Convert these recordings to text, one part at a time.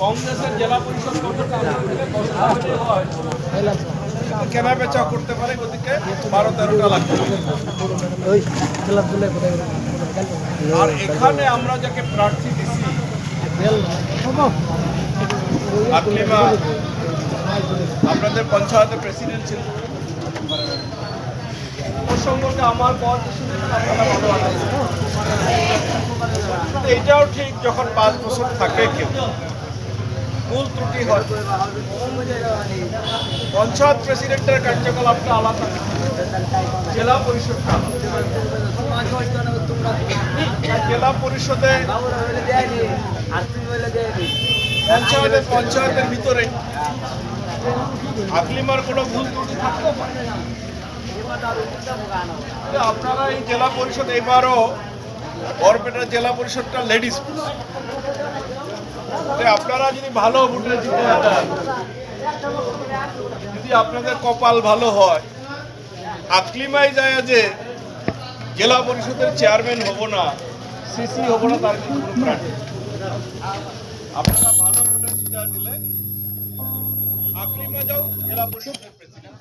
কংগ্রেসের জেলা পরিষদ কেনা বেচা করতে পারে ওদিকে 12-13টা লাগবে। আর এখানে আমরা যাকে প্রার্থী দিছি আকলিমা আপনাদের পঞ্চায়েতের প্রেসিডেন্ট ছিল, ওর সম্পর্কে আমার বয়স শুনে আপনারা ভালো আছেন। এটাও ঠিক, যখন 5 বছর থাকে কেউ ভুল ত্রুটি হয়, পঞ্চায়েত প্রেসিডেন্টের কার্যকলাপটা আলাদা, জেলা পরিষদটা জেলা পরিষদে পঞ্চায়েতের ভিতরে আকলিমার কোনো ভুল ত্রুটি থাকতেও পারে। আপনারা এই জেলা পরিষদ এবারও বরপেটা জেলা পরিষদটা লেডিস, আপনারা যদি ভালো ভোটে জিতে যান, যদি আপনাদের কপাল ভালো হয়, আকলিমায় যায় যে জেলা পরিষদের চেয়ারম্যান হব না, সিসি হব না, তার কোনো প্রার্থী আপনারা ভালো ভোটে জিতে দিলে আকলিমা যাও জেলা পরিষদের প্রেসিডেন্ট।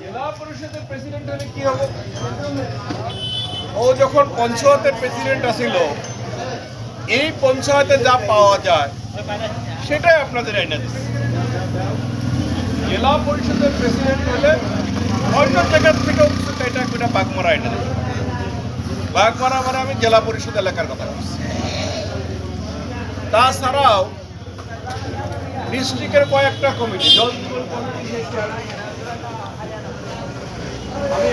জেলা পরিষদের প্রেসিডেন্ট হলে কি হবে? ও যখন পঞ্চায়েতের প্রেসিডেন্ট আসিল, এই পঞ্চায়েতে যা পাওয়া যায় সেটাই আপনাদের আইনা দিচ্ছে। জেলা পরিষদের প্রেসিডেন্ট হলে অন্য জায়গার থেকেও এটা একটা বাগমারা আইনা দিচ্ছে। বাগমারা মানে আমি জেলা পরিষদ এলাকার কথা বলছি। তাছাড়াও ডিস্ট্রিক্টের কয়েকটা কমিটি, জল জীবন কমিটি, আমি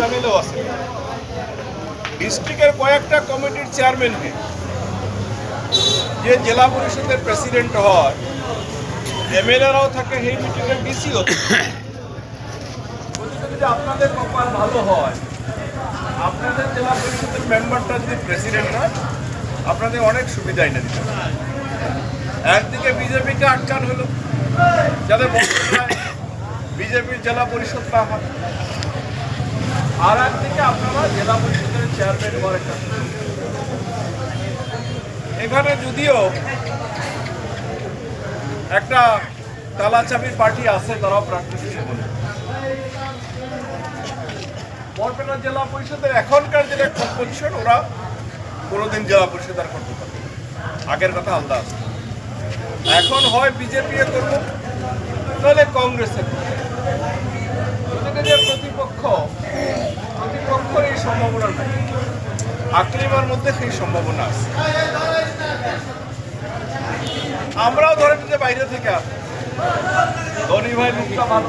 জানিলেও আছি, ডিস্ট্রিক্টের কয়েকটা কমিটির চেয়ারম্যানকে যে জেলা পরিষদের প্রেসিডেন্ট হয়, এমএলএরাও থাকে, সেই মিটিংয়ের ডিসিও থাকে। যদি আপনাদের কপাল ভালো হয়, আপনাদের জেলা পরিষদের মেম্বারটা যদি প্রেসিডেন্ট হয়, আপনাদের অনেক সুবিধা এনে দিতে হবে। একদিকে বিজেপিকে আটকান হলো, যাদের বিজেপির জেলা পরিষদ না হয়, আর একদিকে আপনারা জেলা পরিষদের চেয়ারম্যান হওয়ার একটা। এখানে যদিও একটা তালাচাবির পার্টি আছে, তারাও প্রার্থী বলে। বরপেটা জেলা পরিষদের এখনকার যেটা কম্পোজিশন, ওরা কোনোদিন জেলা পরিষদ আর করতে পারবে, আগের কথা আলাদা আছে। এখন হয় বিজেপি করবো, তাহলে কংগ্রেসের যে প্রতিপক্ষের এই সম্ভাবনা নাই, আকলিমার মধ্যে সেই সম্ভাবনা আছে। আমরাও ধরেন যে বাইরে থেকে আসি, ধনী ভাই লোকটা ভালো,